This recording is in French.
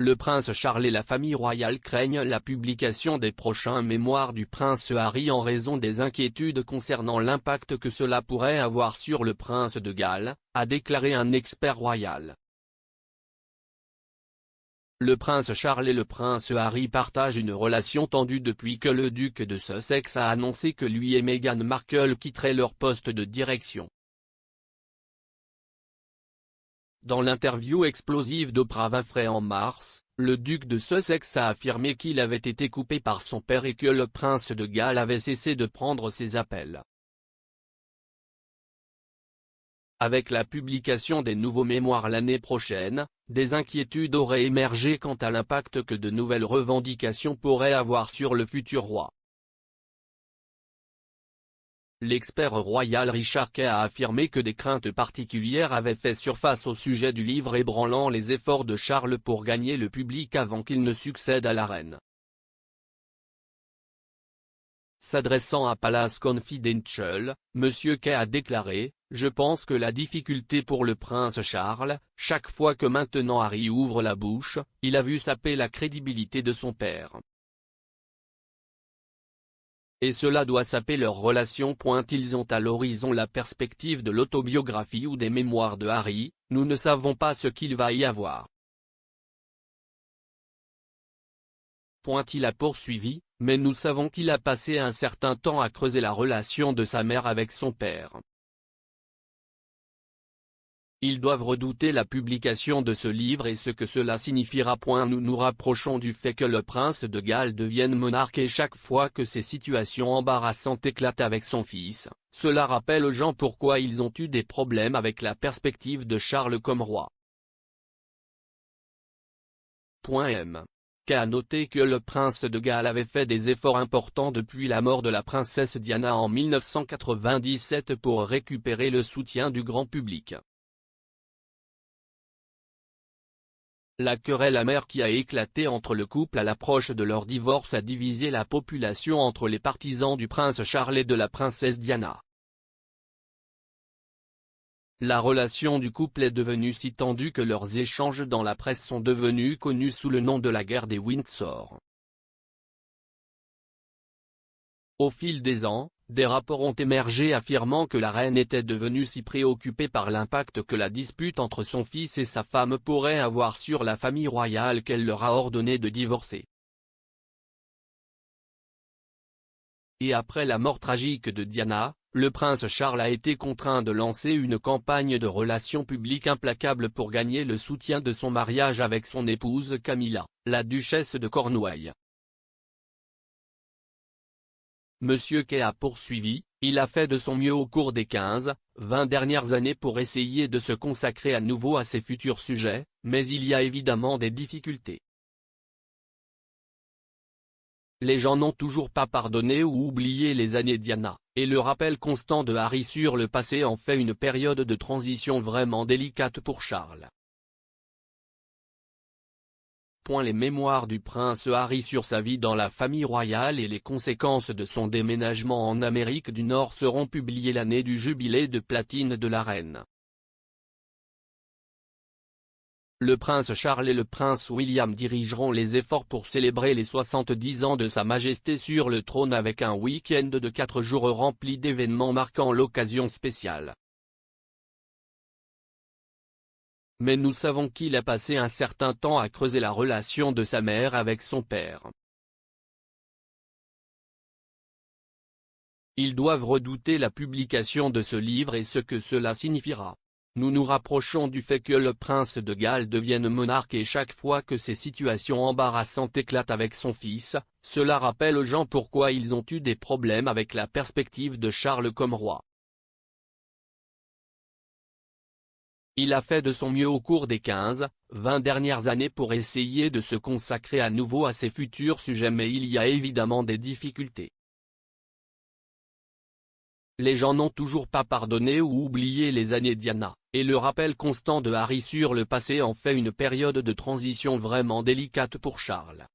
Le prince Charles et la famille royale craignent la publication des prochains mémoires du prince Harry en raison des inquiétudes concernant l'impact que cela pourrait avoir sur le prince de Galles, a déclaré un expert royal. Le prince Charles et le prince Harry partagent une relation tendue depuis que le duc de Sussex a annoncé que lui et Meghan Markle quitteraient leur poste de direction. Dans l'interview explosive d'Oprah Winfrey en mars, le duc de Sussex a affirmé qu'il avait été coupé par son père et que le prince de Galles avait cessé de prendre ses appels. Avec la publication des nouveaux mémoires l'année prochaine, des inquiétudes auraient émergé quant à l'impact que de nouvelles revendications pourraient avoir sur le futur roi. L'expert royal Richard Kay a affirmé que des craintes particulières avaient fait surface au sujet du livre ébranlant les efforts de Charles pour gagner le public avant qu'il ne succède à la reine. S'adressant à Palace Confidential, M. Kay a déclaré « Je pense que la difficulté pour le prince Charles, chaque fois que maintenant Harry ouvre la bouche, il a vu saper la crédibilité de son père. Et cela doit saper leur relation. Ils ont à l'horizon la perspective de l'autobiographie ou des mémoires de Harry, nous ne savons pas ce qu'il va y avoir. » Il a poursuivi, mais nous savons qu'il a passé un certain temps à creuser la relation de sa mère avec son père. Ils doivent redouter la publication de ce livre et ce que cela signifiera. Nous nous rapprochons du fait que le prince de Galles devienne monarque et chaque fois que ces situations embarrassantes éclatent avec son fils, cela rappelle aux gens pourquoi ils ont eu des problèmes avec la perspective de Charles comme roi. Kay a noté que le prince de Galles avait fait des efforts importants depuis la mort de la princesse Diana en 1997 pour récupérer le soutien du grand public. La querelle amère qui a éclaté entre le couple à l'approche de leur divorce a divisé la population entre les partisans du prince Charles et de la princesse Diana. La relation du couple est devenue si tendue que leurs échanges dans la presse sont devenus connus sous le nom de la guerre des Windsor. Au fil des ans, des rapports ont émergé affirmant que la reine était devenue si préoccupée par l'impact que la dispute entre son fils et sa femme pourrait avoir sur la famille royale qu'elle leur a ordonné de divorcer. Et après la mort tragique de Diana, le prince Charles a été contraint de lancer une campagne de relations publiques implacable pour gagner le soutien de son mariage avec son épouse Camilla, la duchesse de Cornouailles. M. Kay a poursuivi, il a fait de son mieux au cours des 15, 20 dernières années pour essayer de se consacrer à nouveau à ses futurs sujets, mais il y a évidemment des difficultés. Les gens n'ont toujours pas pardonné ou oublié les années Diana, et le rappel constant de Harry sur le passé en fait une période de transition vraiment délicate pour Charles. Les mémoires du prince Harry sur sa vie dans la famille royale et les conséquences de son déménagement en Amérique du Nord seront publiées l'année du jubilé de platine de la reine. Le prince Charles et le prince William dirigeront les efforts pour célébrer les 70 ans de Sa Majesté sur le trône avec un week-end de 4 jours rempli d'événements marquant l'occasion spéciale. Mais nous savons qu'il a passé un certain temps à creuser la relation de sa mère avec son père. Ils doivent redouter la publication de ce livre et ce que cela signifiera. Nous nous rapprochons du fait que le prince de Galles devienne monarque et chaque fois que ces situations embarrassantes éclatent avec son fils, cela rappelle aux gens pourquoi ils ont eu des problèmes avec la perspective de Charles comme roi. Il a fait de son mieux au cours des 15, 20 dernières années pour essayer de se consacrer à nouveau à ses futurs sujets, mais il y a évidemment des difficultés. Les gens n'ont toujours pas pardonné ou oublié les années Diana, et le rappel constant de Harry sur le passé en fait une période de transition vraiment délicate pour Charles.